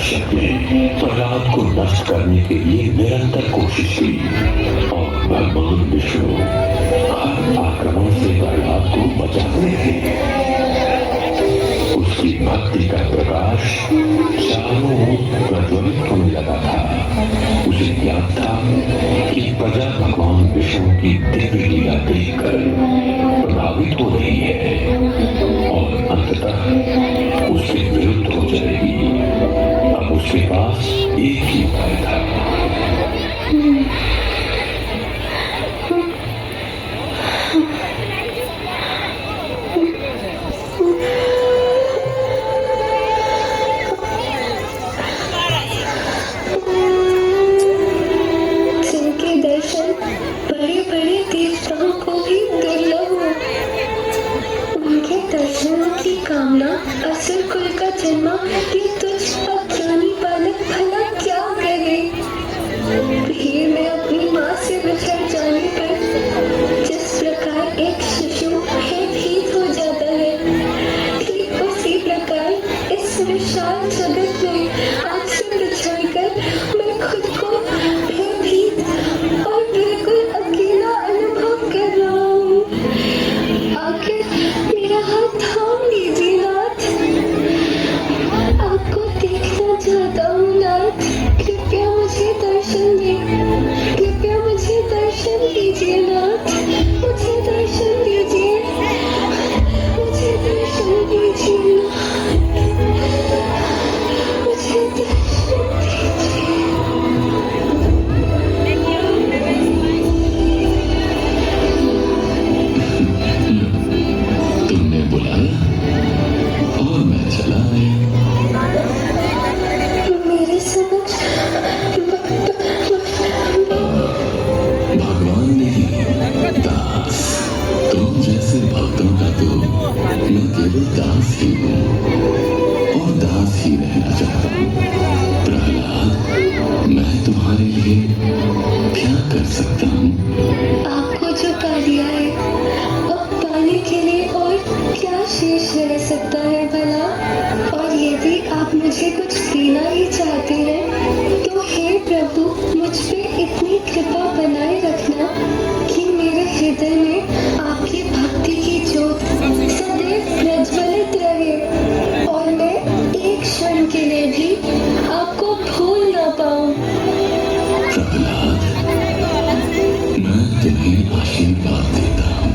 हिरण्याकश्यप ने प्रहलाद को नष्ट करने के लिए निरंतर कोशिश की और भगवान विष्णु हर आक्रमण से प्रहलाद को बचाते थे। उसकी भक्ति का प्रकाश चारों ओर प्रज्वलित होने लगा था। उसे ज्ञात था कि प्रजा भगवान विष्णु की दिव्य लीला देखकर प्रभावित हो रही है और अंततः उसके विरुद्ध हो जाएगी। अब उसके पास एक ही उपाय था। बड़े-बड़े देवताओं को भी दुर्लभ हो। उनके दर्शनों की कामना असुर कुल का जन्मा ये तुझ अज्ञानी बालक भला क्या करे। भीड़ में अपनी माँ से बिछड़ जाने पर जिस प्रकार एक शिशु भयभीत हो जाता है, ठीक उसी प्रकार इस विशाल जगत में आपसे बिछड़कर मैं खुद को भयभीत और बिल्कुल अकेला अनुभव कर रहा हूँ। आखिर मेरा हाथ थाम लीजिए नाथ। आपको देखना चाहता हूँ नाथ। कृपया मुझे दर्शन दीजिए। कृपया मुझे दर्शन दीजिए नाथ। मुझे दर्शन दीजिए। मुझे दर्शन दीजिए नाथ। मुझे दर्शन दीजिए। तुमने बुलाया और मैं चला आया। मेरे समक्ष भगवान नहीं, दास। तुम जैसे भक्तों का तो मैं केवल दास ही हूँ और दास ही रहना चाहता हूँ। प्रहलाद, मैं तुम्हारे लिए क्या कर सकता हूँ? आपको जो पा लिया है अब पाने के लिए और क्या शेष रह सकता है भला। और यदि आप मुझे कुछ देना ही चाहते हैं तो हे प्रभु मुझ पे इतनी कृपा बनाए रखना कि मेरे हृदय में आपकी भक्ति की ज्योत सदैव प्रज्वलित रहे और मैं एक क्षण के लिए भी आपको भूल ना पाऊं। प्रहलाद, मैं तुम्हें आशीर्वाद देता हूँ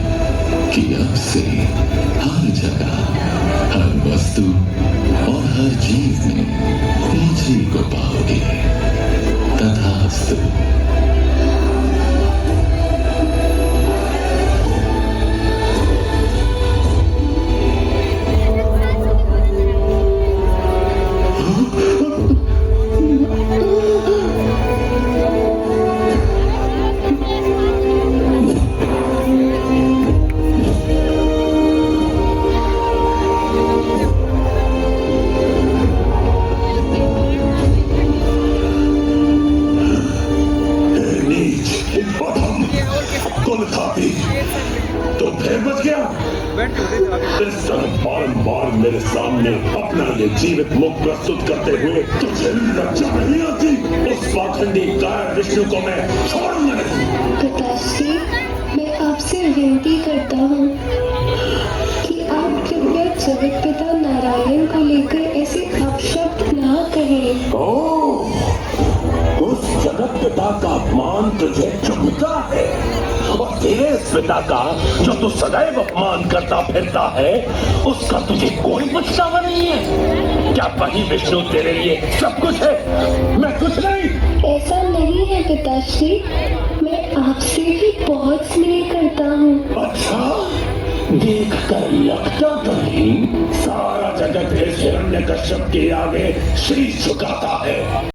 कि अब से हर जगह, हर वस्तु और हर चीज में मुझे को पाओगे। तथास्तु। तो फिर बच गया। इस तरह बार-बार मेरे सामने अपना ये जीवित मुख प्रस्तुत करते हुए तुझे लज्जा नहीं आती? उस पाखंडी गाय विष्णु को मैं छोड़ूंगा नहीं। पिताश्री, मैं आपसे विनती करता हूँ कि आप कृपया जगत पिता नारायण को लेकर ऐसे अपशब्द ना कहें। ओह, उस जगत पिता का अपमान तुझे चुभता है और तेरे इस पिता का जो तू सदैव अपमान करता फिरता है उसका तुझे कोई पछतावा नहीं है? क्या वही विष्णु तेरे लिए सब कुछ है, मैं कुछ नहीं? ऐसा नहीं है पिताश्री, मैं आपसे भी बहुत स्नेह करता हूँ। अच्छा, देख कर लगता तो नहीं सारा जगत इस हिरण्यकश्यप के आगे शीश झुकाता है।